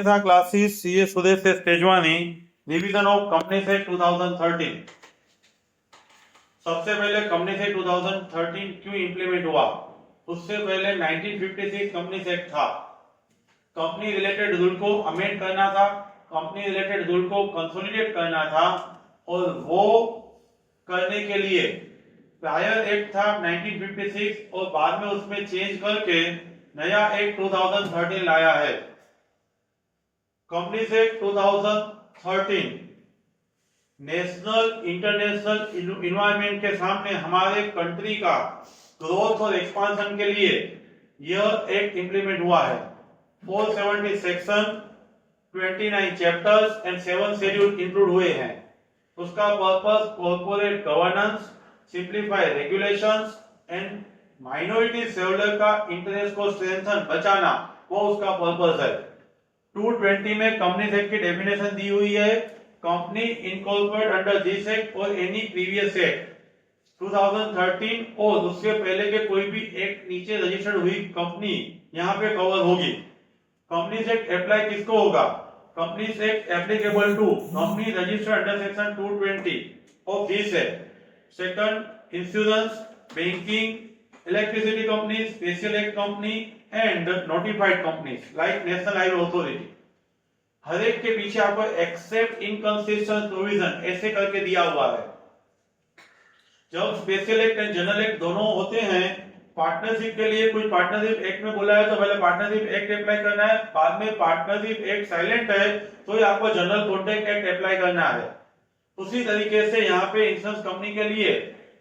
था classes CA Sudesh से Tejwani revision of company से 2013। सबसे पहले कंपनी से 2013 क्यों इंप्लीमेंट हुआ? उससे पहले 1956 कंपनी एक्ट था। कंपनी रिलेटेड रूल को अमेंड करना था, कंपनी रिलेटेड रूल को कंसोलिडेट करना था और वो करने के लिए प्रायर एक्ट था 1956 और बाद में उसमें चेंज करके नया एक्ट 2013 लाया है। कंपनी से 2013 नेशनल इंटरनेशनल इन्वायरमेंट के सामने हमारे कंट्री का ग्रोथ और एक्सपांशन के लिए यह एक्ट इंप्लीमेंट हुआ है। 470 section, 29 chapters and 7 schedule include हुए हैं। उसका purpose corporate governance, simplify regulations and minority shareholder का इंटरेस्ट को स्ट्रेंथन बचाना, वो उसका पर्पस है। 220 में कंपनी एक्ट की डेफिनेशन दी हुई है। Company incorporate under this act और एनी प्रीवियस एक्ट 2013 और उससे पहले के कोई भी एक्ट नीचे रजिस्टर्ड हुई कंपनी यहाँ पे कवर होगी। कंपनी एक्ट अप्लाई किसको होगा? Company act applicable to company registered under section 220 of this act. Second, insurance, banking, electricity company, special act company and notified companies like national highway authority. हर एक के पीछे आपको एक्सेप्ट इनकंसिस्टेंट प्रोविजन ऐसे करके दिया हुआ है। जब special act and general act दोनों होते हैं, पार्टनरशिप के लिए कुछ पार्टनरशिप एक्ट में बोला है तो पहले पार्टनरशिप एक्ट अप्लाई करना है, बाद में पार्टनरशिप एक्ट साइलेंट है तो ही आपको जनरल कॉन्ट्रैक्ट एक्ट अप्लाई करना है। उसी तरीके से यहाँ पे इंश्योरेंस कंपनी के लिए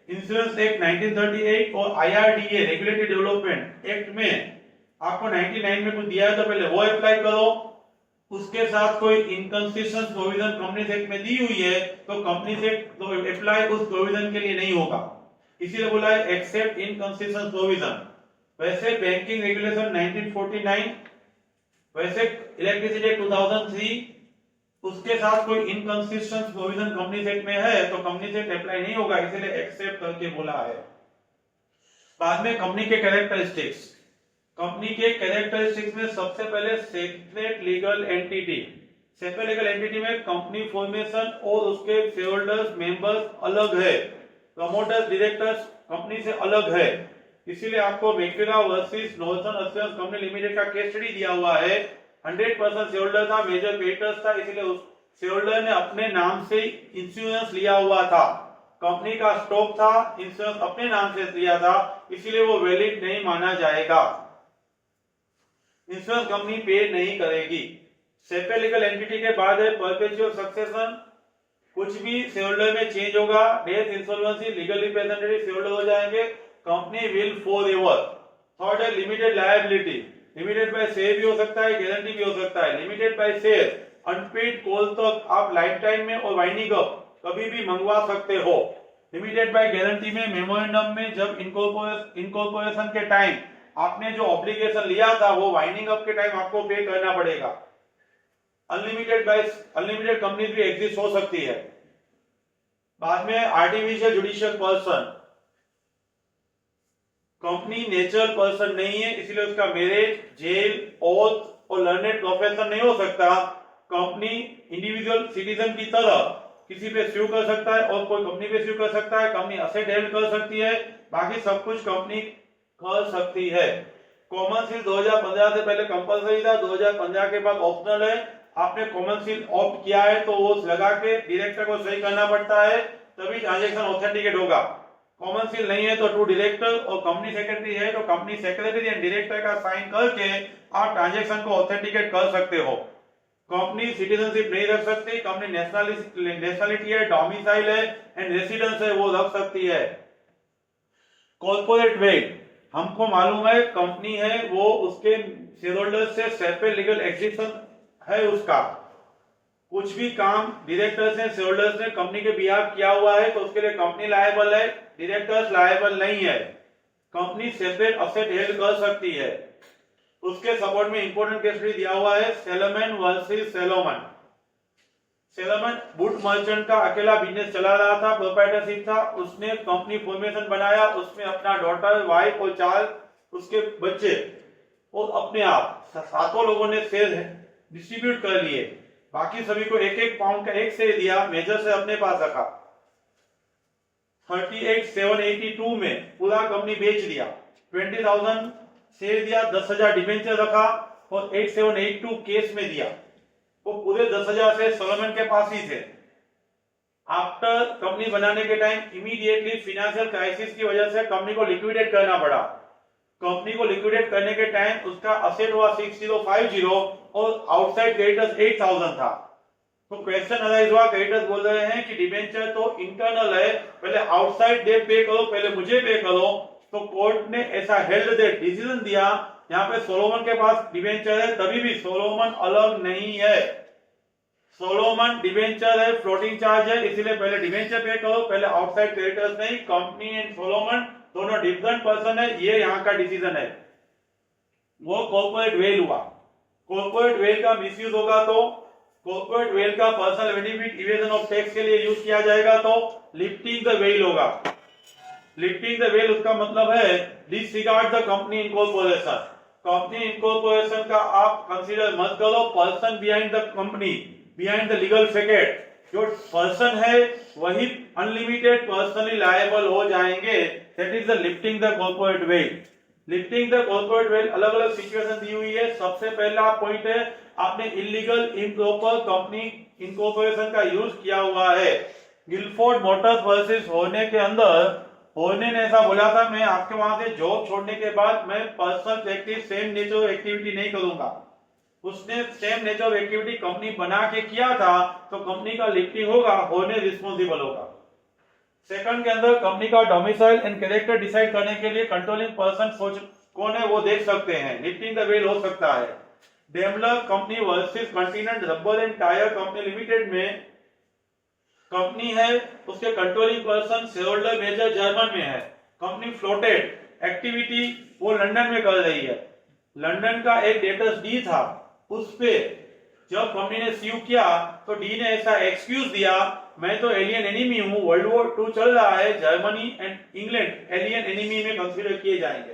इंश्योरेंस एक्ट 1938 और IRDA रेगुलेटरी डेवलपमेंट एक्ट में आपको 99 में कुछ दिया है तो पहले वो अप्लाई करो। उसके साथ कोई इनकंसिस्टेंट प्रोविजन कंपनी एक्ट में दी हुई है तो कंपनी एक्ट तो अप्लाई उस प्रोविजन के लिए नहीं होगा, इसीलिए बोला है एक्सेप्ट इनकंसिस्टेंट प्रोविजन। वैसे बैंकिंग रेगुलेशन 1949, वैसे इलेक्ट्रिसिटी एक्ट 2003, उसके साथ कोई इनकंसिस्टेंट प्रोविजन कंपनी एक्ट में है तो कंपनी एक्ट अप्लाई नहीं होगा, इसीलिए एक्सेप्ट करके बोला है। बाद में कंपनी के कैरेक्टरिस्टिक्स, कंपनी के कैरेक्टरिस्टिक्स में सबसे पहले separate legal entity. Separate legal entity में कंपनी फॉर्मेशन और उसके शेयरहोल्डर्स मेंबर्स अलग है, प्रमोटर्स डायरेक्टर्स कंपनी से अलग है। इसीलिए आपको मैक्विला versus northern assurance company limited का केस स्टडी दिया हुआ है। 100% शेयरहोल्डर था, मेजर क्रेडिटर्स था, इसीलिए उस शेयरहोल्डर ने अपने नाम से इंश्योरेंस लिया हुआ था। कंपनी का स्टॉक था, इंश्योरेंस अपने नाम से लिया था, इसीलिए वो वैलिड नहीं माना जाएगा। इंश्योरेंस कंपनी पे नहीं करेगी। सेपरेट लीगल एंटिटी के बाद है परपेचुअल सक्सेशन। कुछ भी शेयरहोल्डर में चेंज होगा, death, insolvency, legal representative shareholder हो जाएंगे, कंपनी विल फॉरएवर। थर्ड है limited liability. Limited by share भी हो सकता है, गारंटी भी हो सकता है। Limited by share unpaid call तक आप लाइफ टाइम में और वाइंडिंग अप कभी भी मंगवा सकते हो। लिमिटेड बाय गारंटी में मेमोरेंडम में जब इनकॉर्पोरेशन के टाइम आपने जो ऑब्लिगेशन लिया था वो वाइंडिंग अप के टाइम आपको पे करना पड़ेगा। अनलिमिटेड कंपनी भी एग्जिस्ट हो सकती है। बाद में artificial judicial person, company natural person नहीं है, इसलिए उसका मैरिज, जेल, ओथ और लर्नेड प्रोफेशन नहीं हो सकता। कंपनी इंडिविजुअल सिटीजन की तरह किसी पे स्यू कर सकता है और कोई कंपनी पे स्यू कर सकता है। कंपनी असेट हेल्ड कर सकती है, बाकी सब कुछ कंपनी कर सकती है। कॉमन सील 2015 से पहले कंपलसरी था, 2015 के बाद ऑप्शनल है। आपने कॉमन सील ऑप्ट किया है तो वो लगा के डायरेक्टर को सही करना पड़ता है, तभी ट्रांजैक्शन ऑथेंटिकेट होगा। कॉमन सील नहीं है तो टू डायरेक्टर और कंपनी सेक्रेटरी है तो कंपनी सेक्रेटरी एंड डायरेक्टर का साइन करके आप ट्रांजैक्शन को ऑथेंटिकेट कर सकते हो। कंपनी सिटीजनशिप नहीं रख सकती, कंपनी नेशनलिटी है, डोमिसाइल है एंड रेसिडेंस है वो रख सकती है। कॉर्पोरेट वेट, हमको मालूम है कंपनी है वो उसके शेयरहोल्डर से सेपरेट लीगल एग्जिस्टेंस है उसका। कुछ भी काम डायरेक्टर्स ने शेयरहोल्डर्स ने कंपनी के बिहाफ किया हुआ है तो उसके लिए कंपनी लायबल है, डायरेक्टर्स लायबल नहीं है। कंपनी सेपरेट असेट हेल्ड कर सकती है। उसके सपोर्ट में इंपोर्टेंट केस स्टडी दिया हुआ है सेलोमन वर्सेस सेलोमन। सेलोमन वुड मर्चेंट का अकेला बिजनेस चला रहा था, प्रोप्राइटरशिप था, उसने कंपनी फॉर्मेशन बनाया, उसमें अपना डॉटर, वाइफ और 4 उसके बच्चे और अपने आप 7 लोगों ने शेयर डिस्ट्रीब्यूट कर लिए, बाकी सभी को एक एक पाउंड का एक शेयर दिया, मेजर से अपने पास रखा। 38,782 में पूरा कंपनी बेच दिया, 20,000 शेयर दिया, 10,000 डिबेंचर रखा और 8782 केस में दिया। वो पूरे 10,000 से सोलोमन के पास ही थे। आफ्टर कंपनी बनाने के टाइम इमीडिएटली फाइनेंशियल क्राइसिस की वजह से कंपनी को लिक्विडेट करना पड़ा। कंपनी को लिक्विडेट करने के टाइम उसका असेट हुआ 6050 और आउटसाइड क्रेडिटर्स 8000 था। तो क्वेश्चन अराइज हुआ, क्रेडिटर्स बोल रहे हैं कि डिबेंचर तो इंटरनल है, पहले आउटसाइड डेट पे करो, पहले मुझे पे करो। तो कोर्ट ने ऐसा हेल्ड डेट डिसीजन दिया, यहाँ पे सोलोमन के पास डिबेंचर है, तभी भी सोलोमन अलग नहीं है। सोलोमन डिबेंचर है, फ्लोटिंग चार्ज है, इसीलिए पहले डिबेंचर पे करो, पहले आउटसाइड क्रेडिटर्स नहीं। कंपनी एंड सोलोमन दोनों डिफरेंट पर्सन है, ये यहाँ का डिसीजन है। वो कॉर्पोरेट वेल हुआ। कॉर्पोरेट वेल का मिसयूज होगा तो कॉर्पोरेट वेल का personal benefit evasion of tax के लिए यूज किया जाएगा तो लिफ्टिंग द वेल होगा। लिफ्टिंग द वेल उसका मतलब है disregard the company incorporation. Company incorporation का आप कंसीडर मत करो, person behind the company, behind the legal fact जो पर्सन है वही अनलिमिटेड पर्सनली लायबल हो जाएंगे। That is the lifting the corporate veil. Lifting the corporate veil अलग अलग सिचुएशन दी हुई है। सबसे पहला पॉइंट है आपने इलीगल इम्प्रॉपर कंपनी इनकॉर्पोरेशन का यूज किया हुआ है। गिलफोर्ड मोटर्स वर्सेस होने के अंदर होने ने ऐसा बोला था, मैं आपके वहां से जॉब छोड़ने के बाद मैं personal practice same nature activity नहीं करूंगा। उसने सेम नेचर एक्टिविटी कंपनी बना के किया था तो कंपनी का लिफ्टिंग होगा, होने रिस्पॉन्सिबल होगा। सेकंड के अंदर कंपनी का डोमिसाइल एंड कैरेक्टर डिसाइड करने के लिए कंट्रोलिंग पर्सन कौन है वो देख सकते हैं, लिफ्टिंग द वेल हो सकता है। Daimler company versus continent rubber and tyre company limited में कंपनी है, उसके controlling person shareholder major German में है। कंपनी फ्लोटेड एक्टिविटी वो लंदन में कर रही है। लंदन का एक डेटर्स डी था, उस पे जब कंपनी ने सीव किया तो डी ने ऐसा एक्सक्यूज दिया, मैं तो एलियन एनिमी हूं, वर्ल्ड वॉर 2 चल रहा है, Germany and England alien enemy में कंसीडर किए जाएंगे।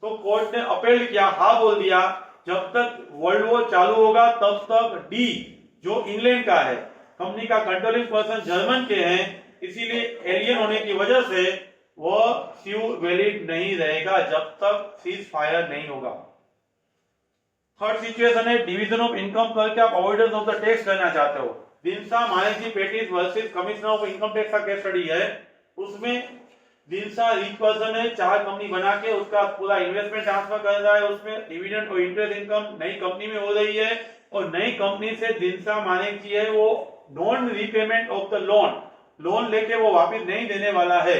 तो कोर्ट ने अपील किया, हाँ बोल दिया, जब तक वर्ल्ड वॉर चालू होगा तब तक डी जो इंग्लैंड का है, कंपनी का कंट्रोलिंग पर्सन जर्मन के हैं, इसीलिए एलियन होने की वजह से वो सीव वैलिड नहीं रहेगा जब तक सीज फायर नहीं होगा। थर्ड सिचुएशन है डिवीजन ऑफ इनकम करके आप अवॉइडेंस ऑफ द टैक्स करना चाहते हो। Dinshaw Maneckji Petit versus commissioner of income tax का केस स्टडी है। उसमें दिनसा रिच पर्सन है, 4 कंपनी बना के उसका पूरा इन्वेस्टमेंट ट्रांसफर कर रहा है, उसमें डिविडेंड और इंटरेस्ट इनकम नई कंपनी में हो रही है और नई कंपनी से दिनसा मानेजी है वो non repayment of the loan लेके वो वापस नहीं देने वाला है।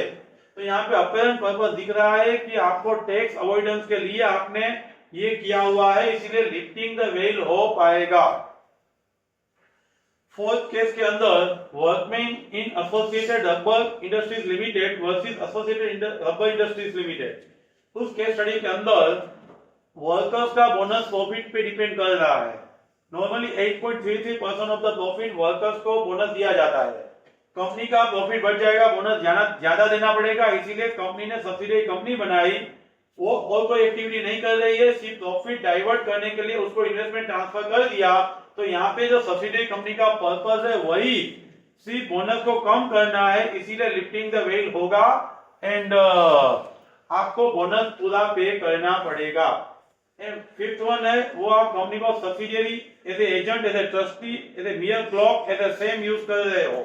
तो यहाँ पे अपीयरेंस पर्पस दिख रहा है कि आपको टैक्स अवॉइडेंस के लिए आपने ये किया हुआ है, इसीलिए लिफ्टिंग द वेल हो पाएगा। फोर्थ केस के अंदर workman in associated rubber industries limited versus associated rubber industries limited. उस केस स्टडी के अंदर वर्कर्स का बोनस प्रॉफिट पे डिपेंड कर रहा है। Normally 8.33% of the profit workers को बोनस दिया जाता है। कंपनी का प्रॉफिट बढ़ जाएगा, बोनस ज्यादा देना पड़ेगा, इसीलिए कंपनी ने सब्सिडी कंपनी बनाई। वो और कोई एक्टिविटी नहीं कर रही है, सिर्फ प्रॉफिट डाइवर्ट करने के लिए उसको इन्वेस्टमेंट ट्रांसफर कर दिया। तो यहाँ पे जो सब्सिडी कंपनी का पर्पस है वही सिर्फ बोनस को कम करना है, इसीलिए लिफ्टिंग द वेल होगा एंड आपको बोनस पूरा पे करना पड़ेगा। फिफ्थ वन है वो आप कंपनी को subsidiary as a agent, as a trustee, as a mere cloak, as a same use कर रहे हो।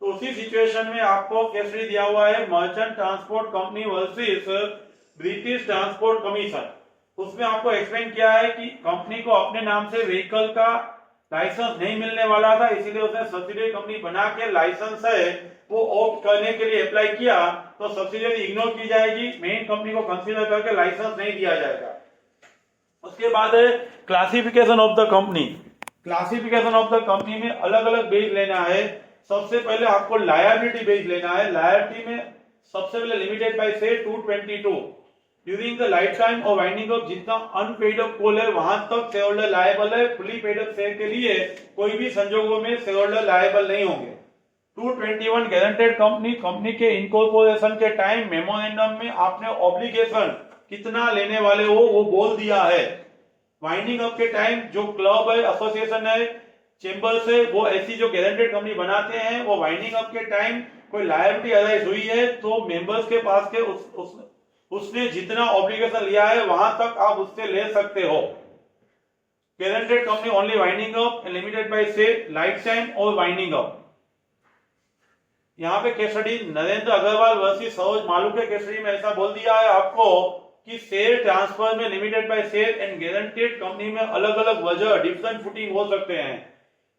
तो उसी सिचुएशन में आपको केस स्टडी दिया हुआ है merchant transport company versus British transport commission. उसमें आपको एक्सप्लेन किया है कि कंपनी को अपने नाम से व्हीकल का लाइसेंस नहीं मिलने वाला था, इसीलिए उसने सब्सिडियरी कंपनी बना के लाइसेंस है वो ऑप्ट करने के लिए अप्लाई किया, तो सब्सिडियरी इग्नोर की जाएगी, मेन कंपनी को कंसीडर करके लाइसेंस नहीं दिया जाएगा। उसके बाद है classification of the company. Classification of the company में अलग अलग बेस लेना है। सबसे पहले आपको लायबिलिटी बेस लेना है। लायबिलिटी में सबसे पहले लिमिटेड बाय से 222 ड्यूरिंग द लाइफ टाइम और वाइंडिंग ऑफ जितना अनपेड अप कोल है वहां तक शेयर होल्डर लायबल है। फुली पेड अप शेयर के लिए कोई भी संजोगों में शेयर होल्डर लायबल नहीं होंगे। 221 गारंटेड कंपनी के इनकॉर्पोरेशन के टाइम मेमोरेंडम में आपने ऑब्लिगेशन कितना लेने वाले हो वो बोल दिया है। वाइंडिंग अप के टाइम जो क्लब है, एसोसिएशन है, चेंबर्स है, वो ऐसी जो गारंटेड कंपनी बनाते हैं, वो वाइंडिंग अप के टाइम कोई लायबिलिटी अराइज हुई है तो मेंबर्स के पास के उसने जितना ऑब्लिगेशन लिया है वहां तक आप उससे ले सकते हो। Guaranteed company only winding up limited by से लाइफ टाइम और वाइंडिंग अप। यहाँ पे case study Narendra Agrawal versus Saroj Malu के केस स्टडी में ऐसा बोल दिया है आपको कि शेयर ट्रांसफर में limited by share and guaranteed company में अलग अलग वजह डिफरेंट फुटिंग हो सकते हैं।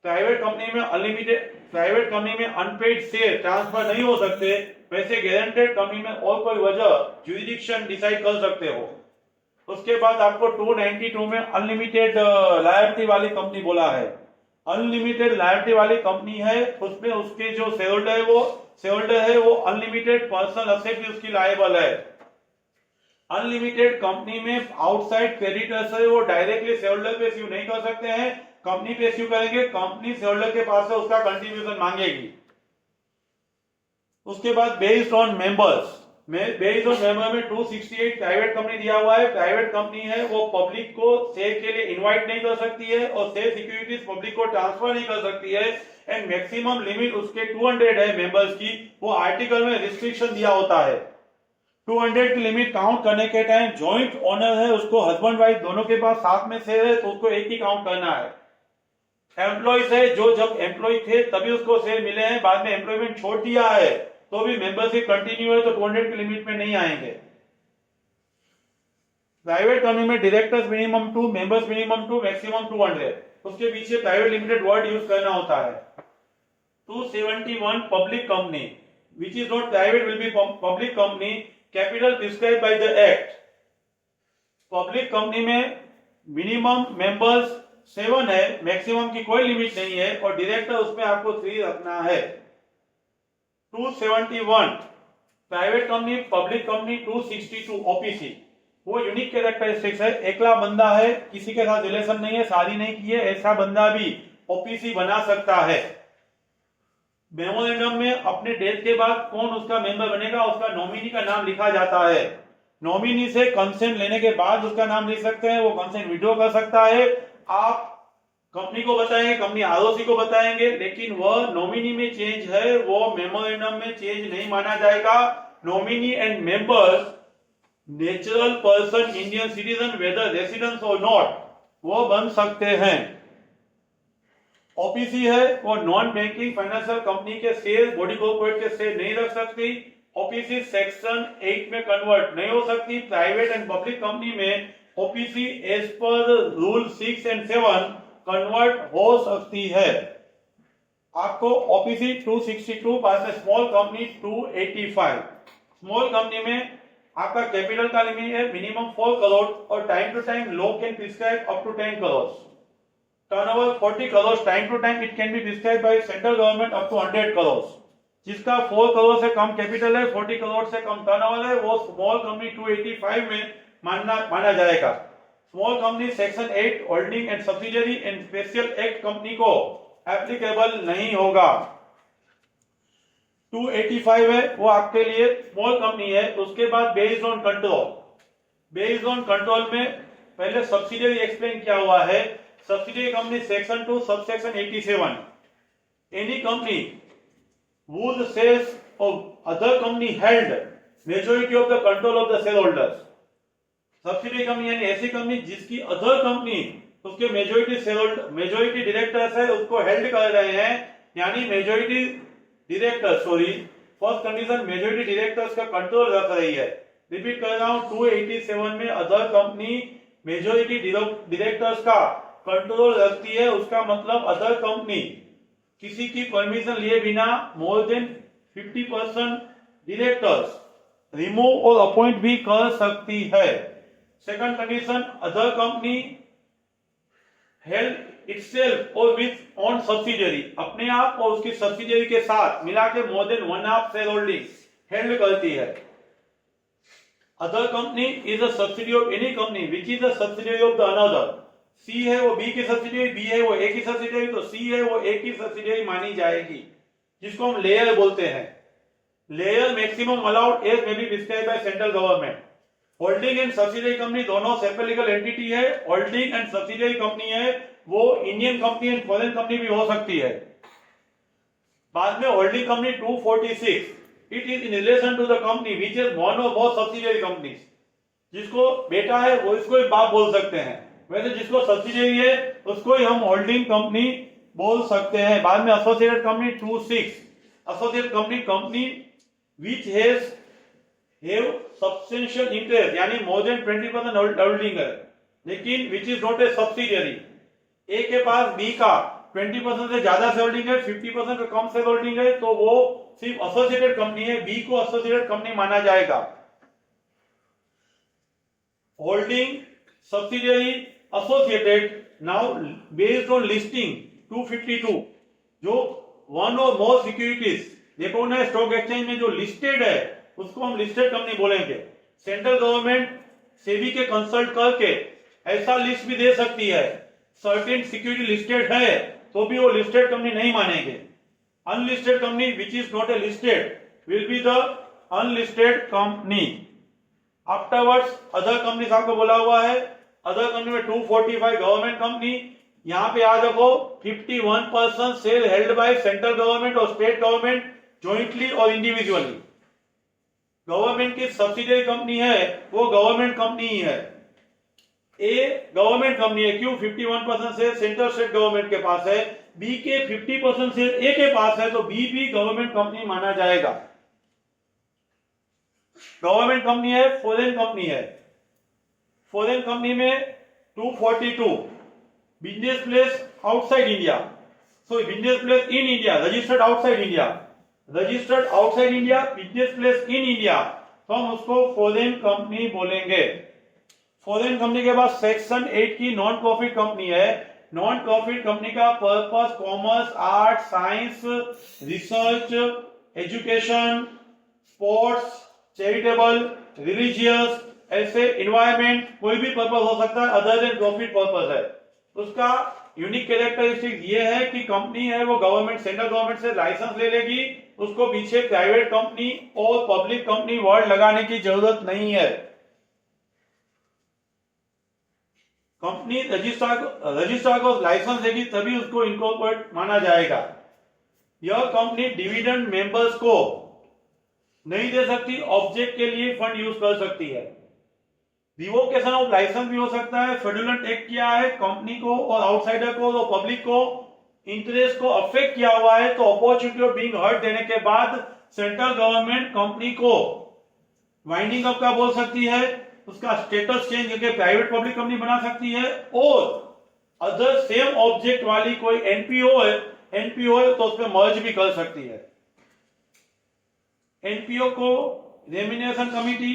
प्राइवेट कंपनी में अनलिमिटेड, प्राइवेट कंपनी में अनपेड शेयर ट्रांसफर नहीं हो सकते, वैसे गारंटेड कंपनी में और कोई वजह ज्यूरिडिक्शन डिसाइड कर सकते हो। उसके बाद आपको 292 में अनलिमिटेड लायबिलिटी वाली कंपनी बोला है। अनलिमिटेड लायबिलिटी वाली कंपनी है, उसमें उसके जो शेयरहोल्डर है वो अनलिमिटेड पर्सनल असेट भी उसकी लायबल है। अनलिमिटेड कंपनी में आउटसाइड क्रेडिटर्स है वो डायरेक्टली शेयरहोल्डर पे इश्यू नहीं कर सकते हैं, कंपनी पे इश्यू करेंगे, कंपनी शेयरहोल्डर के पास से उसका कंट्रीब्यूशन मांगेगी। उसके बाद बेस्ड ऑन मेंबर्स में 268 प्राइवेट कंपनी दिया हुआ है। प्राइवेट कंपनी है वो पब्लिक को शेयर के लिए इनवाइट नहीं कर सकती है और शेयर सिक्योरिटीज पब्लिक को ट्रांसफर नहीं कर सकती है एंड मैक्सिमम लिमिट उसके 200 है मेंबर्स की, वो आर्टिकल में रिस्ट्रिक्शन दिया होता है। 200 की लिमिट काउंट करने के टाइम जॉइंट ओनर है उसको हस्बैंड वाइफ दोनों के पास साथ में शेयर है तो उसको एक ही काउंट करना है। एम्प्लॉइज है जो जब एम्प्लॉय थे तभी उसको शेयर मिले हैं, बाद में एम्प्लॉयमेंट छोड़ दिया है तो भी मेंबरशिप कंटिन्यू है तो 200 की लिमिट में नहीं आएंगे। प्राइवेट कंपनी में directors minimum 2, members minimum 2, maximum 200, उसके पीछे प्राइवेट लिमिटेड वर्ड यूज करना होता है। 271 public company which is not private will be public company, capital prescribe by the act. Public company में मिनिमम मेंबर्स 7 है, मैक्सिमम की कोई लिमिट नहीं है और डायरेक्टर उसमें आपको 3 रखना है। 271 private company, public company. 262 OPC, वो यूनिक कैरेक्टरिस्टिक्स है, एकला बंदा है, किसी के साथ रिलेशन नहीं है, शादी नहीं की है, ऐसा बंदा भी ओपीसी बना सकता है। मेमोरेंडम में अपने डेथ के बाद कौन उसका मेंबर बनेगा उसका नॉमिनी का नाम लिखा जाता है। नॉमिनी से कंसेंट लेने के बाद उसका नाम लिख सकते हैं, वो कंसेंट विड्रॉ कर सकता है। आप कंपनी को बताएंगे, कंपनी आरओसी को बताएंगे, लेकिन वह नॉमिनी में चेंज है, वो मेमोरेंडम में चेंज नहीं माना जाएगा। Nominee and members natural person, Indian citizen, whether residence और नॉट, वो बन सकते हैं। ओपीसी है वो नॉन बैंकिंग फाइनेंशियल कंपनी के शेयर, बॉडी कॉर्पोरेट के शेयर नहीं रख सकती। ओपीसी सेक्शन 8 में कन्वर्ट नहीं हो सकती। प्राइवेट एंड पब्लिक कंपनी में OPC as per rule 6 and 7 convert हो सकती है। आपको ओपीसी 262 पास में स्मॉल कंपनी 285। स्मॉल कंपनी में आपका कैपिटल का लिमिट है मिनिमम 4 करोड़ और time to time law can prescribe up to 10 crore. Turnover 40 crore, time to time it can be prescribe by central government up to 100 crore. जिसका 4 करोड़ से कम कैपिटल है, 40 करोड़ से कम टर्नओवर है, वो स्मॉल कंपनी 285 में माना जाएगा। Small company section 8 holding and subsidiary and special act company को एप्लीकेबल नहीं होगा। 285 है वो आपके लिए स्मॉल कंपनी है। उसके बाद based on control, based on control में पहले सब्सिडियरी एक्सप्लेन किया हुआ है। Subsidiary company section 2 subsection 87, any company whose shares of other company held majority of the control of the shareholders। Subsidiary company यानी ऐसी कंपनी जिसकी अदर कंपनी उसके majority directors है उसको हेल्ड कर रहे हैं, यानी majority director, sorry first condition majority directors का कंट्रोल रख रही है। रिपीट कर रहा हूं, 287 में अदर कंपनी मेजोरिटी डायरेक्टर्स का कंट्रोल रखती है, उसका मतलब अदर कंपनी किसी की परमिशन लिए बिना मोर देन 50% डायरेक्टर्स रिमूव और अपॉइंट भी कर सकती है। Second condition, other company held itself और विथ ऑन सब्सिडियरी, अपने आप और उसकी सब्सिडियरी के साथ मिला के more than 1/2 share holding held करती है। Other company is a subsidiary of any company which is a subsidiary of the another. C है वो बी की सब्सिडियरी, बी है वो ए की सब्सिडियरी, तो सी है वो ए की सब्सिडियरी मानी जाएगी, जिसको हम लेयर बोलते हैं। Layer maximum allowed as may be prescribed by central government. Holding and subsidiary company दोनों सेपरेट लीगल एंटिटी है। होल्डिंग एंड सब्सिडियरी कंपनी है वो Indian company and foreign company भी हो सकती है। बाद में holding company 246, it is in relation to the company which is one और बोथ सब्सिडियरी कंपनीज। जिसको बेटा है वो इसको ही बाप बोल सकते हैं, वैसे जिसको सब्सिडियरी है उसको ही हम होल्डिंग कंपनी बोल सकते हैं। बाद में associated company 26, associate company which have substantial interest यानी मोर देन 20% होल्डिंग है, लेकिन which is not a subsidiary. A के पास बी का 20% से ज्यादा से होल्डिंग है, 50% से कम से होल्डिंग है, तो वो सिर्फ एसोसिएटेड कंपनी है, बी को एसोसिएटेड कंपनी माना जाएगा। Holding subsidiary associated now based on listing 252, जो वन और मोर सिक्योरिटीज रिकॉग्नाइज्ड स्टॉक एक्सचेंज में जो लिस्टेड है उसको हम लिस्टेड कंपनी बोलेंगे। सेंट्रल गवर्नमेंट सेबी के कंसल्ट करके ऐसा लिस्ट भी दे सकती है, सर्टेन सिक्योरिटी लिस्टेड है तो भी वो लिस्टेड कंपनी नहीं मानेंगे। Unlisted company which is not A listed will be the unlisted company. Afterwards other company आपको बोला हुआ है, अदर कंपनी में 245 गवर्नमेंट कंपनी, यहाँ पे याद रखो 51% share held by central government और स्टेट गवर्नमेंट जॉइंटली और इंडिविजुअली। गवर्नमेंट की सब्सिडियरी कंपनी है वो गवर्नमेंट कंपनी ही है। ए गवर्नमेंट कंपनी है, क्यों? 51% शेयर सेंट्रल स्टेट गवर्नमेंट के पास है, बी के 50% शेयर ए के पास है, तो बी भी गवर्नमेंट कंपनी माना जाएगा। गवर्नमेंट कंपनी है, फॉरेन कंपनी है। फॉरेन कंपनी में 242 business place outside India, so business place in India, registered outside India, registered outside India, business place in India, तो हम उसको फॉरेन कंपनी बोलेंगे। फॉरेन कंपनी के बाद सेक्शन 8 की नॉन प्रॉफिट कंपनी है। नॉन प्रॉफिट कंपनी का purpose commerce, art, science, research, education, sports, charitable, religious, ऐसे एनवायरमेंट, कोई भी पर्पस हो सकता है अदर देन प्रॉफिट पर्पस है। उसका यूनिक कैरेक्टरिस्टिक ये है कि कंपनी है वो गवर्नमेंट, सेंट्रल गवर्नमेंट से लाइसेंस ले लेगी, उसको पीछे प्राइवेट कंपनी और पब्लिक कंपनी वर्ड लगाने की जरूरत नहीं है। कंपनी रजिस्ट्रार को लाइसेंस देगी तभी उसको इनकॉर्पोरेट माना जाएगा। यह कंपनी डिविडेंड मेंबर्स को नहीं दे सकती, ऑब्जेक्ट के लिए फंड यूज कर सकती है। रिवोकेशन ऑफ लाइसेंस भी हो सकता है। फ्रॉडुलेंट एक्ट किया है कंपनी को और आउटसाइडर को और पब्लिक को इंटरेस्ट को अफेक्ट किया हुआ है, तो अपॉर्चुनिटी ऑफ बीइंग हर्ट देने के बाद सेंट्रल गवर्नमेंट कंपनी को वाइंडिंग अप का बोल सकती है, उसका स्टेटस चेंज करके प्राइवेट पब्लिक कंपनी बना सकती है, और अदर सेम ऑब्जेक्ट वाली कोई एनपीओ है तो उसमें मर्ज भी कर सकती है। एनपीओ को remuneration committee,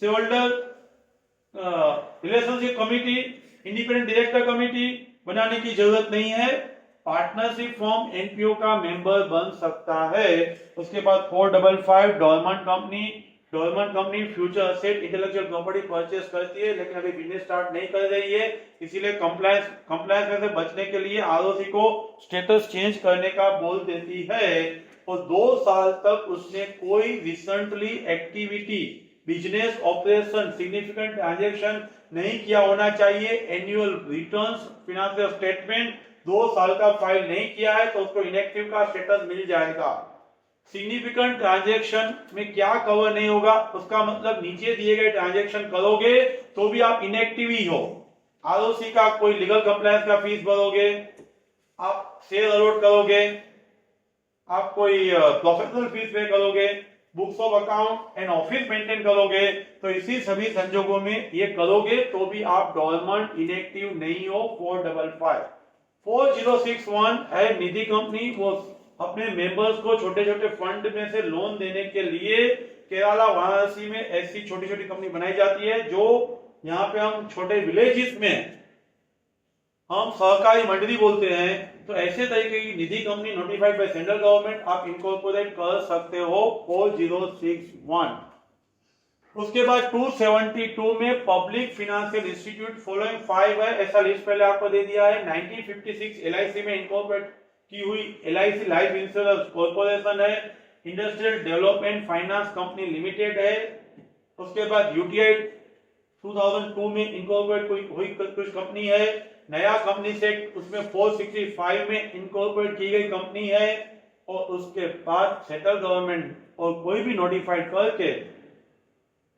shareholder relationship committee, independent director committee बनाने की जरूरत नहीं है। पार्टनरशिप फॉर्म एनपीओ का मेंबर बन सकता है। उसके बाद 455 dormant company future asset intellectual property purchase करती है, लेकिन अभी बिजनेस स्टार्ट नहीं कर रही है, इसीलिए कंप्लायंस में से बचने के लिए आरओसी को स्टेटस चेंज करने का बोल देती है, और 2 साल तक उसने कोई recently activity, business operation, significant transaction नहीं किया होना चाहिए। एनुअल रिटर्न्स, फाइनेंशियल स्टेटमेंट 2 साल का फाइल नहीं किया है तो उसको इनएक्टिव का स्टेटस मिल जाएगा। सिग्निफिकेंट ट्रांजैक्शन में क्या कवर नहीं होगा, उसका मतलब नीचे दिए गए ट्रांजैक्शन करोगे तो भी आप इनएक्टिव ही हो। आरओसी का कोई लीगल कंप्लायंस का फीस भरोगे, आप शेयर अलॉट करोगे, आप कोई प्रोफेशनल फीस पे करोगे, books of account and office maintain करोगे, तो इसी सभी संजोगों में ये करोगे तो भी आप डोरमेंट इनएक्टिव नहीं हो। 4061 है निधि कंपनी, वो अपने मेंबर्स को छोटे छोटे फंड में से लोन देने के लिए केरला वाराणसी में ऐसी छोटी छोटी कंपनी बनाई जाती है, जो यहाँ पे हम छोटे विलेजेस में हम सहकारी मंडली बोलते हैं। तो ऐसे तरीके की Nidhi company notified by central government आप इनकॉर्पोरेट कर सकते हो। 4061। उसके बाद 272 में पब्लिक फाइनेंशियल इंस्टीट्यूट फॉलोइंग 5 है, ऐसा लिस्ट पहले आपको दे दिया है। 1956 एलआईसी में इनकॉर्पोरेट की हुई एलआईसी लाइफ इंश्योरेंस कॉर्पोरेशन है। Industrial development finance company limited है। उसके बाद यूटीआई 2002 में इनकॉर्पोरेट कोई हुई कुछ कंपनी है, नया कंपनी से उसमें 465 में इनकॉर्पोरेट की गई कंपनी है, और उसके बाद सेंट्रल गवर्नमेंट और कोई भी नोटिफाइड करके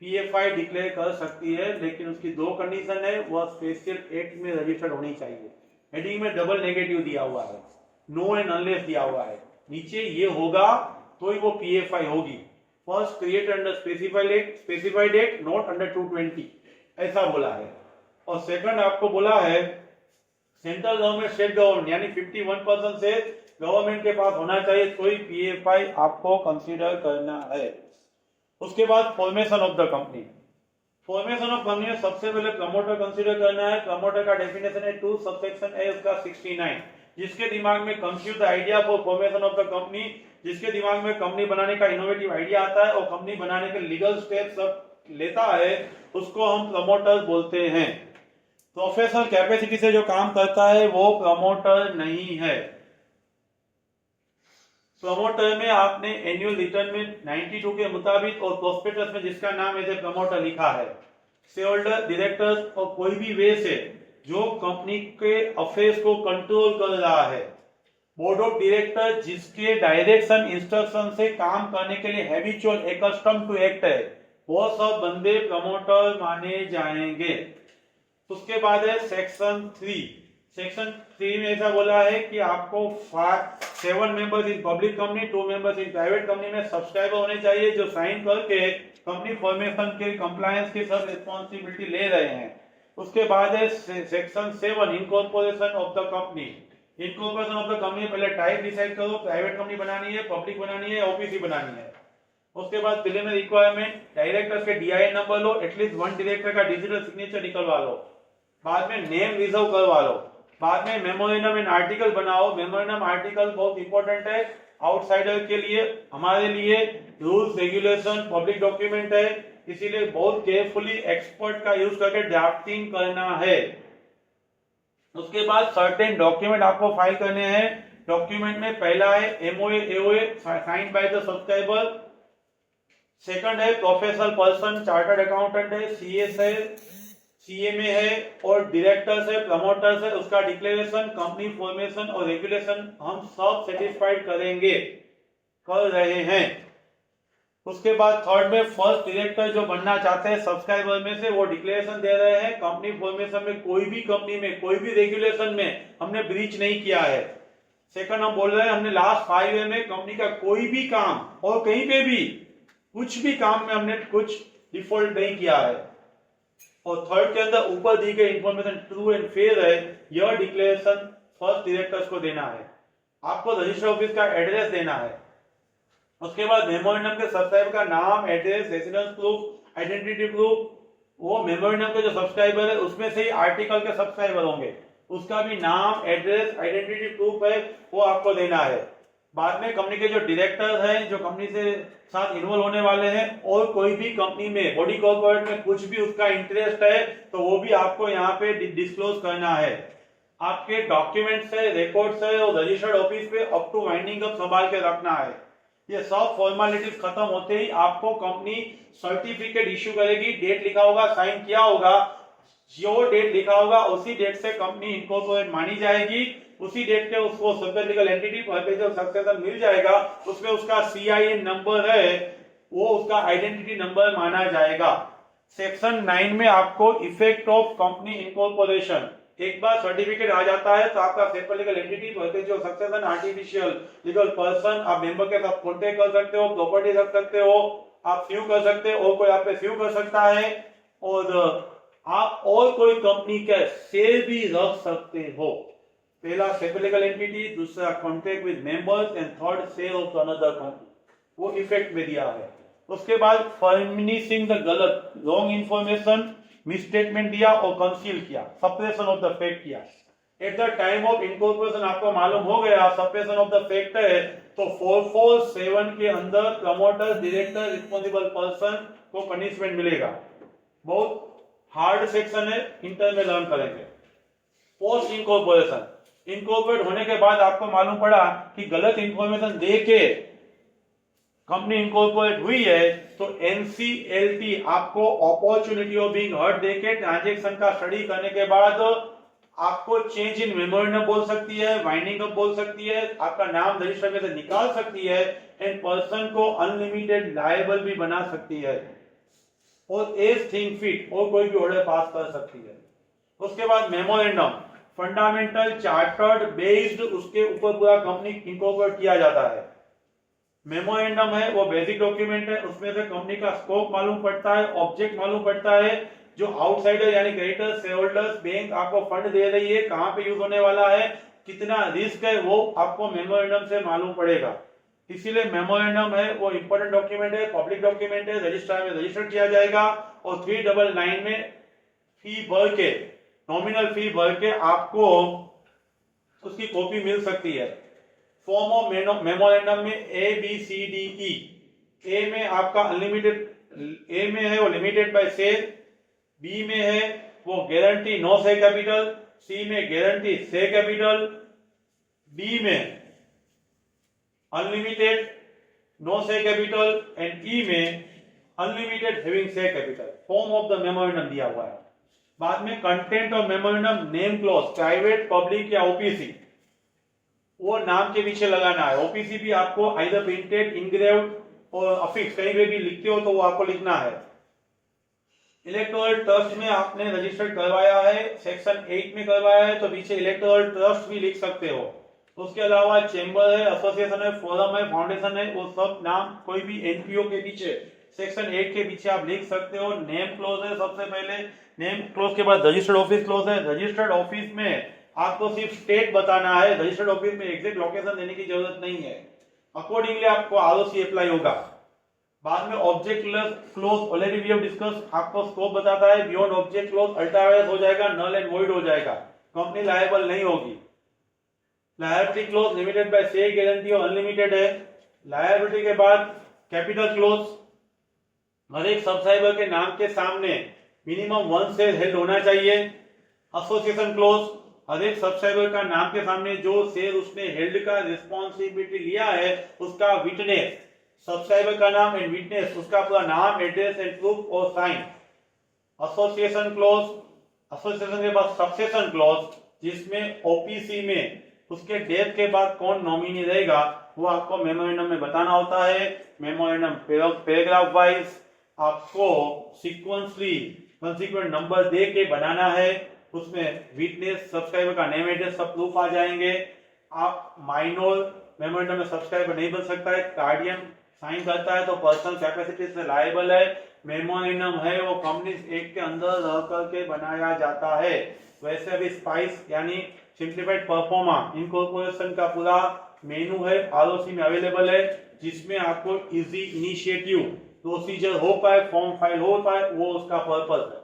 पीएफआई डिक्लेयर कर सकती है, लेकिन उसकी दो कंडीशन है, वह स्पेशल एक्ट में रजिस्टर्ड होनी चाहिए। हेडिंग में डबल नेगेटिव दिया हुआ है, नो एंड अनलेस दिया हुआ है, नीचे ये होगा तो ही वो पीएफआई होगी। First create under specified act not under 220 ऐसा बोला है। और सेकंड आपको बोला है सेंट्रल गवर्नमेंट स्टेट गवर्नमेंट यानी 51% से गवर्नमेंट के पास होना चाहिए, तो ही पीएफआई आपको कंसीडर करना है। उसके बाद formation of the company. Formation of company में सबसे पहले प्रमोटर कंसीडर करना है। प्रमोटर का डेफिनेशन है 2 सबसेक्शन ए उसका 69। जिसके दिमाग में compute the idea for formation of the company, जिसके दिमाग में कंपनी बनाने का इनोवेटिव आइडिया आता है और कंपनी बनाने के लीगल स्टेप्स सब लेता है, उसको हम प्रमोटर बोलते हैं। प्रोफेशनल कैपेसिटी से जो काम करता है वो प्रमोटर नहीं है। प्रमोटर में आपने एनुअल रिटर्न में 92 के मुताबिक और प्रोस्पेक्टस में जिसका नाम एज ए प्रमोटर लिखा है, शेयर होल्डर, डायरेक्टर्स और कोई भी वे से जो कंपनी के अफेयर्स को कंट्रोल कर रहा है, बोर्ड ऑफ डायरेक्टर जिसके डायरेक्शन इंस्ट्रक्शन से काम करने के लिए हैबिचुअल एकस्टम टू एक्ट है, वो सब बंदे प्रमोटर माने जाएंगे। उसके बाद है सेक्शन 3। सेक्शन 3 में ऐसा बोला है कि आपको 7 members in public company, 2 members in private company में सब्सक्राइबर होने चाहिए जो साइन करके कंपनी फॉर्मेशन के कंप्लायंस की सब रिस्पांसिबिलिटी ले रहे हैं। उसके बाद है section 7 incorporation of the company. Incorporation of the company पहले टाइप डिसाइड करो, प्राइवेट कंपनी बनानी है, पब्लिक बनानी है, ओपीसी बनानी है। उसके बाद प्रीलिमिनरी रिक्वायरमेंट, डायरेक्टर्स के डीआईएन नंबर लो, एटलीस्ट 1 डायरेक्टर का डिजिटल सिग्नेचर निकलवा लो, बाद में नेम रिजर्व करवा लो, बाद में मेमोरेंडम एंड आर्टिकल बनाओ। मेमोरेंडम आर्टिकल बहुत इंपॉर्टेंट है आउटसाइडर के लिए, हमारे लिए रूल्स रेगुलेशन पब्लिक डॉक्यूमेंट है, इसीलिए बहुत केयरफुली एक्सपर्ट का यूज करके ड्राफ्टिंग करना है। उसके बाद सर्टेन डॉक्यूमेंट आपको फाइल करने हैं। डॉक्यूमेंट में पहला है MOA AOA sign by the subscriber, second है प्रोफेशनल पर्सन, चार्टर्ड अकाउंटेंट है, सीएस है, सीएमए है, और डायरेक्टर्स है, प्रमोटर्स है, उसका डिक्लेरेशन, कंपनी फॉर्मेशन और रेगुलेशन हम सब सेटिस्फाइड करेंगे, कर रहे हैं। उसके बाद थर्ड में फर्स्ट डायरेक्टर जो बनना चाहते हैं सब्सक्राइबर में से, वो डिक्लेरेशन दे रहे हैं कंपनी फॉर्मेशन में कोई भी कंपनी में कोई भी रेगुलेशन में हमने ब्रीच नहीं किया है। सेकंड हम बोल रहे हैं हमने लास्ट 5 ईयर में कंपनी का कोई भी काम और कहीं पे भी कुछ भी काम में हमने कुछ डिफॉल्ट नहीं किया है। और थर्ड के अंदर ऊपर दी गई इंफॉर्मेशन ट्रू एंड फेयर है, यह डिक्लेरेशन फर्स्ट डायरेक्टर्स को देना है। आपको रजिस्टर ऑफिस का एड्रेस देना है। उसके बाद मेमोरेंडम के सब्सक्राइबर का नाम, address, residence proof, identity proof, वो मेमोरेंडम के जो सब्सक्राइबर है उसमें से ही आर्टिकल के सब्सक्राइबर होंगे, उसका भी नाम, एड्रेस, आइडेंटिटी प्रूफ है वो आपको देना है। बाद में कंपनी के जो डायरेक्टर हैं जो कंपनी से साथ इन्वॉल्व होने वाले हैं, और कोई भी कंपनी में बॉडी कॉर्पोरेट में कुछ भी उसका इंटरेस्ट है तो वो भी आपको यहाँ पे डिस्क्लोज करना है। आपके डॉक्यूमेंट्स है, रिकॉर्ड्स है और रजिस्टर्ड ऑफिस पे अप टू वाइंडिंग अप संभाल के रखना है। ये सब फॉर्मेलिटीज खत्म होते ही आपको कंपनी सर्टिफिकेट इश्यू करेगी, डेट लिखा होगा, साइन किया होगा, जो डेट लिखा होगा उसी डेट से कंपनी इनकॉर्पोरेट मानी जाएगी, उसी डेट के उसको subject legal entity perpetual successor मिल जाएगा, उसमें उसका सीआईएन नंबर है वो उसका आइडेंटिटी नंबर माना जाएगा। सेक्शन 9 में आपको इफेक्ट ऑफ कंपनी इनकॉर्पोरेशन, एक बार सर्टिफिकेट आ जाता है तो आपका separate legal entity perpetual successor artificial legal person, आप मेंबर के साथ कॉन्टेक्ट कर सकते हो, प्रॉपर्टी रख सकते हो, आप स्यू कर सकते हो और कोई आप पे स्यू कर सकता है, और आप और कोई कंपनी के शेयर भी रख सकते हो। पहला सेपरेट लीगल एंटिटी, दूसरा contract with members and third share of another company, वो इफेक्ट में दिया है। उसके बाद फर्निशिंग द गलत रॉन्ग इंफॉर्मेशन, मिसस्टेटमेंट दिया और कंसील किया, सप्रेशन ऑफ द फैक्ट किया। At the time of incorporation आपको मालूम हो गया सप्रेशन ऑफ द फैक्ट है तो 447 के अंदर प्रमोटर, डायरेक्टर, रिस्पांसिबल पर्सन को पनिशमेंट मिलेगा। बहुत हार्ड सेक्शन है, इंटर में लर्न करेंगे। पोस्ट इनकॉर्पोरेशन, इनकॉर्पोरेट होने के बाद आपको मालूम पड़ा कि गलत इंफॉर्मेशन दे के कंपनी इनकॉर्पोरेट हुई है तो एनसीएलटी आपको अपॉर्चुनिटी ऑफ बीइंग हर्ड देके ट्रांजैक्शन का स्टडी करने के बाद आपको चेंज इन मेमोरेंडम बोल सकती है, वाइंडिंग अप बोल सकती है, आपका नाम रजिस्टर में से निकाल सकती है एंड पर्सन को अनलिमिटेड लायबल भी बना सकती है और एज थिंक फिट और कोई भी ऑर्डर पास कर सकती है। उसके बाद मेमोरेंडम फंडामेंटल चार्टर्ड बेस्ड उसके ऊपर पूरा कंपनी इनकॉर्पोरेट किया जाता है। मेमोरेंडम है वो बेसिक डॉक्यूमेंट है, उसमें से कंपनी का स्कोप मालूम पड़ता है, ऑब्जेक्ट मालूम पड़ता है, जो आउटसाइडर यानी क्रेडिटर्स, शेयरहोल्डर्स, बैंक आपको फंड दे रही है, कहां पे यूज होने वाला है, कितना रिस्क है, वो आपको मेमोरेंडम से मालूम पड़ेगा। इसीलिए मेमोरेंडम है वो इंपॉर्टेंट डॉक्यूमेंट है, पब्लिक डॉक्यूमेंट है, रजिस्ट्रार में रजिस्टर किया जाएगा और 399 में फी भर के, नॉमिनल फी भर के आपको उसकी कॉपी मिल सकती है। फॉर्म ऑफ मेमोरेंडम में A B C D E, ए में आपका अनलिमिटेड, ए में है वो लिमिटेड बाय शेयर, बी में है वो guarantee no share capital, C में गारंटी शेयर कैपिटल, डी में unlimited no share capital and E में unlimited having share capital. Form of the memorandum दिया हुआ है। बाद में content of memorandum, name clause, private, public या ओपीसी, वो नाम के पीछे लगाना है। ओपीसी भी आपको आइदर प्रिंटेड, इंग्रेव्ड और अफिक्स कहीं पे भी लिखते हो तो वो आपको लिखना है। इलेक्टोरल ट्रस्ट में आपने रजिस्टर्ड करवाया है, सेक्शन 8 में करवाया है तो पीछे इलेक्टोरल ट्रस्ट भी लिख सकते हो। उसके अलावा चेंबर है, एसोसिएशन है, फोरम है, फाउंडेशन है, वो सब नाम कोई भी एनपीओ के पीछे सेक्शन 8 के पीछे आप लिख सकते हो। नेम क्लोज है सबसे पहले, नेम क्लोज के बाद रजिस्टर्ड ऑफिस क्लोज है। रजिस्टर्ड ऑफिस में आपको सिर्फ स्टेट बताना है, रजिस्टर्ड ऑफिस में एग्जैक्ट लोकेशन देने की जरूरत नहीं है। अकॉर्डिंगली आपको आरओसी अप्लाई होगा। बाद में object clause already we have discuss, आपको स्कोप बताता है। Beyond object clause ultra vires हो जाएगा, नल एंड वॉइड हो जाएगा, कंपनी लायबल नहीं होगी। Liability close limited by share guarantee और अनलिमिटेड है। लायबिलिटी के बाद कैपिटल क्लोज, हर एक सब्सक्राइबर के नाम के सामने मिनिमम 1 शेयर हेल्ड होना चाहिए। एसोसिएशन क्लोज, हर एक सब्सक्राइबर का नाम के सामने जो शेयर उसने हेल्ड का रिस्पॉन्सिबिलिटी लिया है उसका विटनेस, सब्सक्राइबर का नाम एंड विटनेस, उसका पूरा नाम, एड्रेस एंड प्रूफ और साइन। एसोसिएशन क्लोज, एसोसिएशन के बाद सक्सेशन क्लोज, जिसमें ओपीसी में उसके डेथ के बाद कौन नॉमिनी रहेगा वो आपको मेमोरेंडम में बताना होता है। मेमोरेंडम पैराग्राफ वाइज आपको सीक्वेंसली कंसीक्वेंट नंबर दे के बनाना है। उसमें विटनेस, सब्सक्राइबर का नेम, एड्रेस सब प्रूफ आ जाएंगे। आप माइनर मेमोरेंडम में सब्सक्राइबर नहीं बन सकता है, गार्डियन साइन करता है तो पर्सनल कैपेसिटी से लायबल है। मेमोरेंडम है वो कंपनी एक्ट के अंदर रह करके बनाया जाता है। वैसे अभी स्पाइस यानी सिंप्लीफाइड परफॉर्मा इनकॉर्पोरेशन का पूरा मेनू है, आरओसी में अवेलेबल है, जिसमें आपको इजी इनिशिएटिव प्रोसीजर हो पाए, फॉर्म फाइल हो पाए, वो उसका पर्पस है।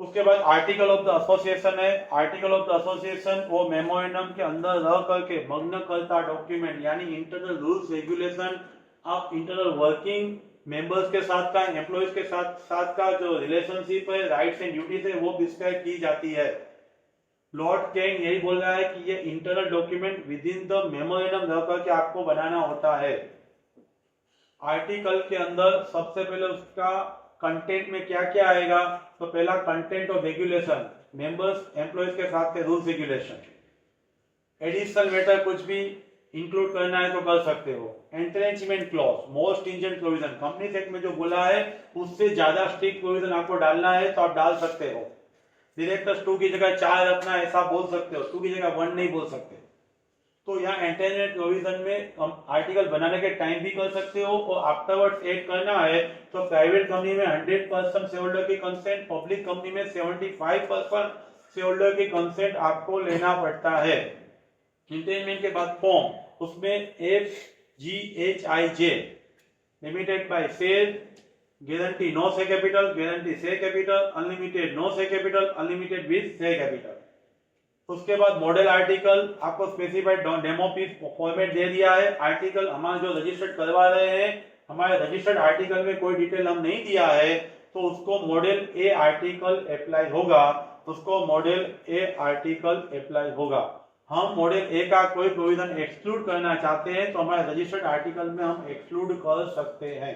उसके बाद आर्टिकल ऑफ द एसोसिएशन है। आर्टिकल ऑफ द एसोसिएशन वो मेमोरेंडम के अंदर रह करके मग्न करता डॉक्यूमेंट यानी इंटरनल रूल्स रेगुलेशन, आप इंटरनल वर्किंग मेंबर्स के साथ का, एम्प्लॉइज के साथ का जो रिलेशनशिप है, राइट्स एंड ड्यूटीज है, वो डिस्क्राइब की जाती है। लॉर्ड केन यही बोल रहा है कि ये internal document with in the memorandum रह करके आपको बनाना होता है। आर्टिकल के अंदर सबसे पहले उसका कंटेंट में क्या क्या आएगा, तो पहला content of regulation, members employees के साथ के रूल्स रेगुलेशन। एडिशनल मैटर कुछ भी इंक्लूड करना है तो कर सकते हो। Entrenchment clause, most stringent provision, company act में जो बोला है उससे ज्यादा स्ट्रिक्ट प्रोविजन आपको डालना है तो आप डाल सकते हो। डायरेक्टर्स 2 की जगह 4 रखना है ऐसा बोल सकते हो, 2 की जगह 1 नहीं बोल सकते। तो यहाँ एंटरनेट प्रोविजन में आर्टिकल बनाने के टाइम भी कर सकते हो और आफ्टरवर्ड्स ऐड करना है तो प्राइवेट कंपनी में 100% शेयर होल्डर की कंसेंट, पब्लिक कंपनी में 75% शेयर होल्डर की कंसेंट आपको लेना पड़ता है। इंटेनमेंट के बाद फॉर्म, उसमें FGHIJ limited by share, guarantee no share capital, guarantee share capital, unlimited no share capital, unlimited with share capital. उसके बाद मॉडल आर्टिकल आपको स्पेसिफाइड डेमो पीस फॉर्मेट दे दिया है। आर्टिकल हमारे जो रजिस्टर्ड करवा रहे हैं, हमारे रजिस्टर्ड आर्टिकल में कोई डिटेल हम नहीं दिया है तो उसको मॉडल ए आर्टिकल अप्लाई होगा, उसको मॉडल ए आर्टिकल अप्लाई होगा। हम मॉडल ए का कोई प्रोविजन एक्सक्लूड करना चाहते हैं तो हमारे रजिस्टर्ड आर्टिकल में हम एक्सक्लूड कर सकते हैं।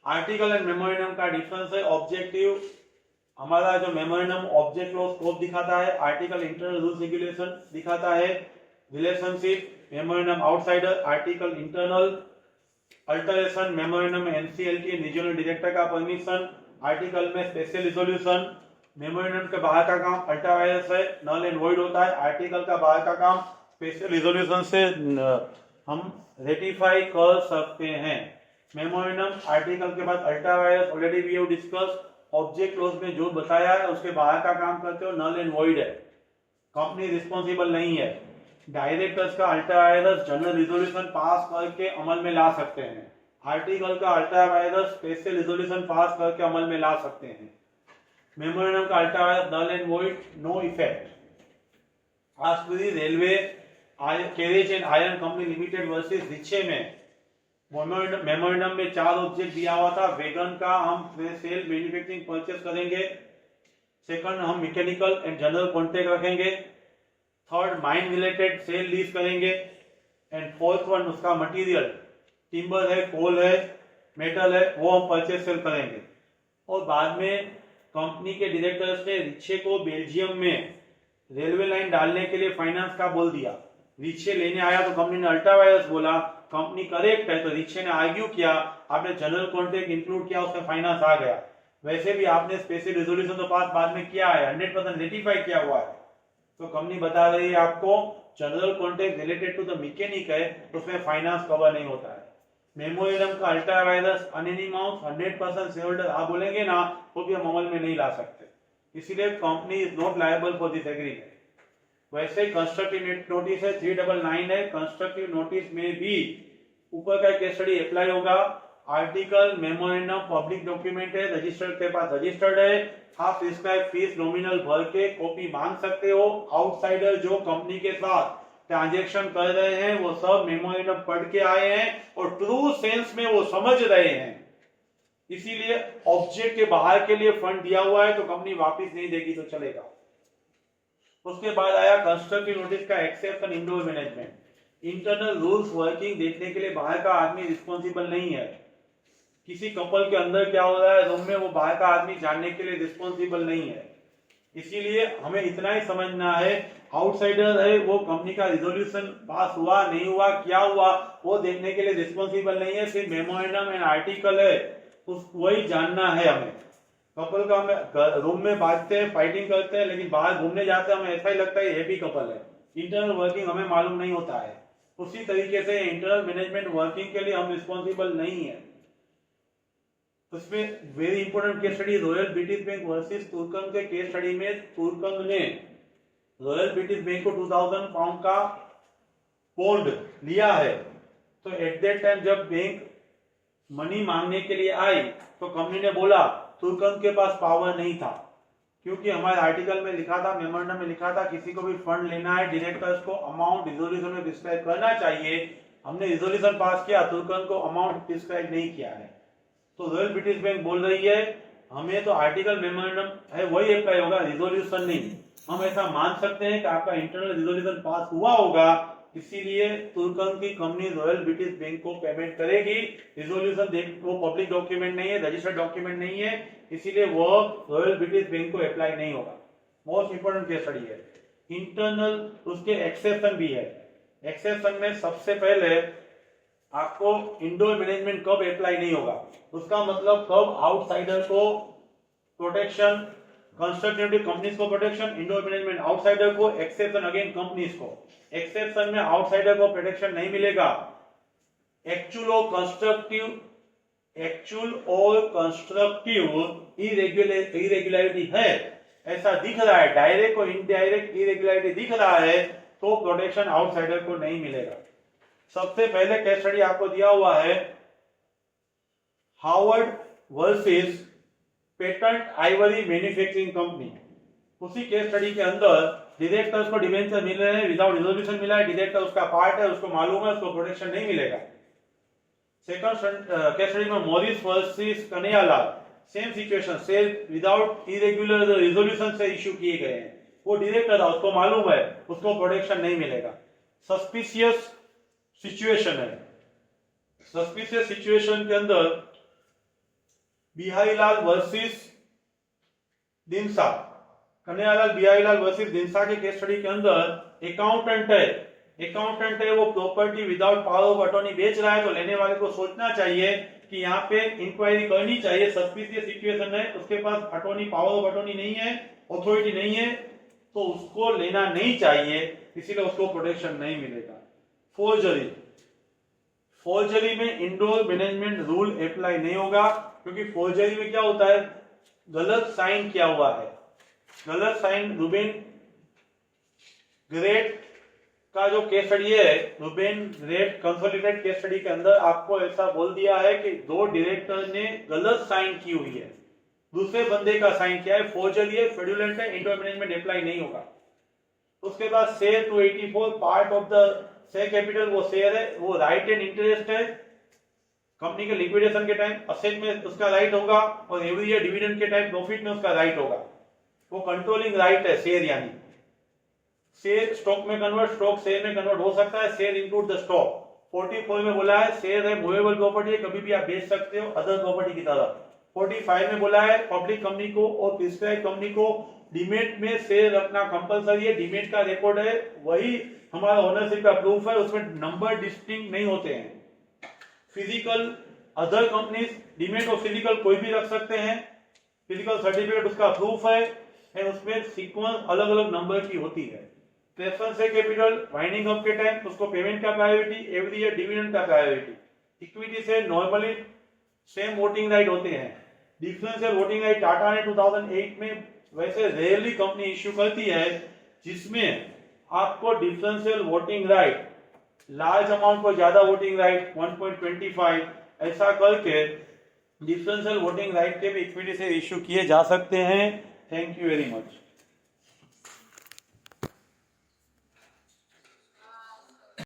आर्टिकल एंड मेमोरेंडम का डिफरेंस है। ऑब्जेक्टिव हमारा जो मेमोरेंडम ऑब्जेक्ट लॉ स्कोप दिखाता है, आर्टिकल इंटरनल रूल्स रेगुलेशन दिखाता है, relationship memorandum outsider, article internal alteration, memorandum में एनसीएलटी रीजनल डायरेक्टर का परमिशन, आर्टिकल में स्पेशल रिजोल्यूशन, मेमोरेंडम के बाहर का काम अल्ट्रा वायरस है, नल एंड वॉइड होता है, आर्टिकल का बाहर का काम स्पेशल रिजोल्यूशन से हम रेटिफाई कर सकते हैं। मेमोरेंडम आर्टिकल के बाद ultra vires already we have discuss, object clause में जो बताया है उसके बाहर का काम करते हो, नल एंड वॉइड है, कंपनी रिस्पॉन्सिबल नहीं है। डायरेक्टर्स का ultra vires general resolution pass करके अमल में ला सकते हैं, आर्टिकल का ultra vires special resolution pass करके अमल में ला सकते हैं। मेमोरेंडम का ultra vires null and void, no effect. Ashbury railway carriage and iron company limited versus Riche में मेमोरेंडम में 4 ऑब्जेक्ट दिया हुआ था। वेगन का हम सेल मैन्युफैक्चरिंग परचेस करेंगे, सेकंड हम मैकेनिकल एंड जनरल कॉन्ट्रैक्ट रखेंगे, third mine related sale lease करेंगे, एंड फोर्थ वन उसका मटेरियल टिम्बर है, कोल है, मेटल है, वो हम परचेस सेल करेंगे। और बाद में कंपनी के डायरेक्टर्स ने रिचे को बेल्जियम में रेलवे लाइन डालने के लिए फाइनेंस का बोल दिया। रिचे लेने आया तो कंपनी ने अल्ट्रा वायरस बोला, कंपनी करेक्ट है तो रिचे ने आर्ग्यू किया, आपने जनरल कॉन्ट्रैक्ट इंक्लूड किया, उसमें फाइनेंस आ गया। वैसे भी आपने स्पेशल रिजोल्यूशन तो पास बाद में किया है, 100% रेटिफाई किया हुआ है, तो कंपनी बता रही है आपको general contract related to the mechanic है तो उसमें फाइनेंस कवर नहीं होता है। मेमोरेंडम का अल्ट्रा वायरस अनएनिमाउस 100% शेयर होल्डर आप बोलेंगे ना तो भी हम अमल में नहीं ला सकते, इसीलिए company is not liable for this agreement. वैसे कंस्ट्रक्टिव नोटिस है 399 है, कंस्ट्रक्टिव नोटिस में भी ऊपर का केस स्टडी अप्लाई होगा। आर्टिकल मेमोरेंडम पब्लिक डॉक्यूमेंट है, रजिस्टर्ड के पास रजिस्टर्ड है, आप प्रिस्क्राइब फीस नॉमिनल भर के कॉपी मांग सकते हो। आउटसाइडर जो कंपनी के साथ ट्रांजैक्शन कर रहे हैं वो सब मेमोरेंडम पढ़ के आए हैं और ट्रू सेंस में वो समझ रहे हैं, इसीलिए ऑब्जेक्ट के बाहर के लिए फंड दिया हुआ है तो कंपनी वापस नहीं देगी तो चलेगा। उसके बाद आया कंस्ट्रक्टिव नोटिस का exception indoor management. Internal rules working देखने के लिए बाहर का आदमी रिस्पॉन्सिबल नहीं है। किसी कपल के अंदर क्या हो रहा है रूम में वो बाहर का आदमी जानने के लिए रिस्पॉन्सिबल नहीं है, इसीलिए हमें इतना ही समझना है आउटसाइडर है वो कंपनी का रिजोल्यूशन पास हुआ नहीं हुआ क्या हुआ वो देखने के लिए रिस्पॉन्सिबल नहीं है, सिर्फ मेमोरेंडम एंड आर्टिकल है उस वही जानना है हमें। कपल का हम रूम में बांटते हैं, फाइटिंग करते हैं, लेकिन बाहर घूमने जाते हैं हमें ऐसा ही लगता है ये भी कपल है, इंटरनल वर्किंग हमें मालूम नहीं होता है। उसी तरीके से इंटरनल मैनेजमेंट वर्किंग के लिए हम रिस्पॉन्सिबल नहीं है। उसमें very important case study royal British bank versus Turquand के केस स्टडी में तुर्कन ने रॉयल ब्रिटिश बैंक को 2000 पाउंड का बॉन्ड लिया है, तो एट दैट टाइम जब बैंक मनी मांगने के लिए आई तो कंपनी ने बोला तुर्कन के पास पावर नहीं था, क्योंकि हमारे आर्टिकल में लिखा था, मेमोरेंडम में लिखा था किसी को भी फंड लेना है डायरेक्टर्स को अमाउंट रिजोल्यूशन में प्रिस्क्राइब करना चाहिए। हमने रिजोल्यूशन पास किया, तुर्कन को अमाउंट प्रिस्क्राइब नहीं किया है, तो रॉयल ब्रिटिश बैंक बोल रही है हमें तो आर्टिकल मेमोरेंडम है वही अप्लाई होगा, रिजोल्यूशन नहीं। हम ऐसा मान सकते हैं कि आपका इंटरनल रिजोल्यूशन पास हुआ होगा, इसीलिए तुर्कन की कंपनी रॉयल ब्रिटिश बैंक को पेमेंट करेगी। रिजोल्यूशन वो पब्लिक डॉक्यूमेंट नहीं है, रजिस्टर्ड डॉक्यूमेंट नहीं है, इसीलिए वो रॉयल ब्रिटिश बैंक को अप्लाई नहीं होगा। मोस्ट इंपोर्टेंट केस स्टडी है। इंटरनल उसके एक्सेप्शन भी है। एक्सेप्शन में सबसे पहले आपको इंडोर मैनेजमेंट कब अप्लाई नहीं होगा, उसका मतलब कब आउटसाइडर को प्रोटेक्शन, कंस्ट्रक्टिव कंपनीज को प्रोटेक्शन, इंडोर मैनेजमेंट आउटसाइडर को, एक्सेप्शन अगेन कंपनीज को। एक्सेप्शन में आउटसाइडर को प्रोटेक्शन नहीं मिलेगा। एक्चुअल और कंस्ट्रक्टिव इरेगुलरिटी है ऐसा दिख रहा है, डायरेक्ट और इनडायरेक्ट इरेगुलरिटी दिख रहा है तो प्रोटेक्शन आउटसाइडर को नहीं मिलेगा। सबसे पहले केस स्टडी आपको दिया हुआ है Harvard versus patent Ivory manufacturing company. उसी केस स्टडी के अंदर डायरेक्टर्स को डिवेंचर मिल रहे हैं, विदाउट रिजोल्यूशन मिला है, डायरेक्टर उसका पार्ट है, उसको मालूम है, उसको प्रोटेक्शन नहीं मिलेगा। सेकंड केस स्टडी में Morris versus Kanhaiyalal, same situation, sale without irregular resolution से इश्यू किए गए हैं, वो डायरेक्टर था, उसको मालूम है उसको प्रोटेक्शन नहीं मिलेगा। सस्पिशियस सिचुएशन है, सस्पिशियस सिचुएशन के अंदर बिहारीलाल वर्सेस दिनसा, कन्हैयालाल बिहारीलाल वर्सेस दिनसा के केस स्टडी के अंदर अकाउंटेंट है वो property without power of attorney बेच रहा है, तो लेने वाले को सोचना चाहिए कि यहाँ पे इंक्वायरी करनी चाहिए। सस्पिशियस सिचुएशन है, उसके पास अटॉर्नी पावर ऑफ अटॉर्नी नहीं है, अथॉरिटी नहीं है, तो उसको लेना नहीं चाहिए, इसीलिए उसको प्रोटेक्शन नहीं मिलेगा। फोर्जरी में इंडोर मैनेजमेंट रूल अप्लाई नहीं होगा, क्योंकि फोर्जरी में क्या होता है, गलत साइन किया हुआ है, गलत साइन। रूबेन ग्रेट का जो केस स्टडी है, Ruben great consolidated case study के अंदर आपको ऐसा बोल दिया है कि दो डायरेक्टर ने गलत साइन की हुई है, दूसरे बंदे का साइन किया है, फोर्जरी है, फ्रॉडुलेंट है, इंडोर मैनेजमेंट अप्लाई नहीं होगा। उसके बाद share 284 part of the share capital, वो शेयर है, वो राइट एंड इंटरेस्ट है, कंपनी के लिक्विडेशन के टाइम असेट में उसका राइट होगा, और एवरी ईयर डिविडेंड के टाइम प्रॉफिट में उसका राइट होगा। वो कंट्रोलिंग राइट है शेयर, यानी शेयर स्टॉक में कन्वर्ट, स्टॉक शेयर में कन्वर्ट हो सकता है, शेयर इंक्लूड द स्टॉक। 44 में बोला है शेयर है मूवेबल प्रॉपर्टी है, कभी भी आप बेच सकते हो अदर प्रॉपर्टी की तरह। 45 में बोला है पब्लिक कंपनी को और प्रिस्क्राइब कंपनी को डीमेट में शेयर रखना कंपलसरी है, डीमेट का रिकॉर्ड है, वही हमारा ओनरशिप का प्रूफ है, उसमें नंबर डिस्टिंक्ट नहीं होते हैं। फिजिकल अदर कंपनीज डीमेट और फिजिकल कोई भी रख सकते हैं, फिजिकल सर्टिफिकेट उसका प्रूफ है, उसमें सीक्वेंस अलग अलग नंबर की होती है। प्रेफरेंस से कैपिटल वाइंडिंग अप के टाइम उसको पेमेंट का प्रायोरिटी, एवरी ईयर डिविडेंड का प्रायोरिटी। इक्विटी से नॉर्मली सेम वोटिंग राइट होते हैं। डिफरेंशियल वोटिंग राइट टाटा ने 2008 में वैसे रेयरली कंपनी इश्यू करती है जिसमें आपको differential voting right, large amount पर ज्यादा वोटिंग राइट 1.25 ऐसा करके डिफरेंशियल वोटिंग राइट के भी इक्विटी से इश्यू किए जा सकते हैं। Thank you very much.